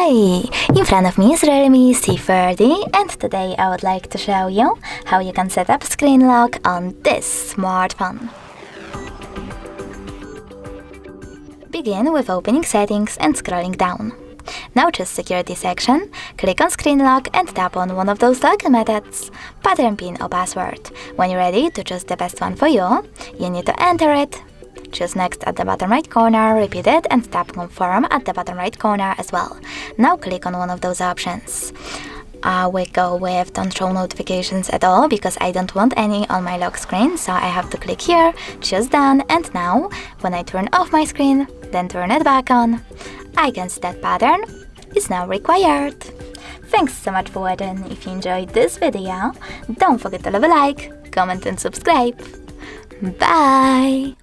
Hi! In front of me is REALME C30 and today I would like to show you how you can set up screen lock on this smartphone. Begin with opening settings and scrolling down. Now choose security section, click on screen lock and tap on one of those login methods, pattern, pin or password. When you're ready to choose the best one for you, you need to enter it. Choose next at the bottom right corner, repeat it and tap confirm at the bottom right corner as well. Now click on one of those options. We go with don't show notifications at all because I don't want any on my lock screen, so I have to click here, choose done, and now when I turn off my screen, then turn it back on, I can see that pattern is now required. Thanks so much for watching. If you enjoyed this video, don't forget to leave a like, comment and subscribe. Bye!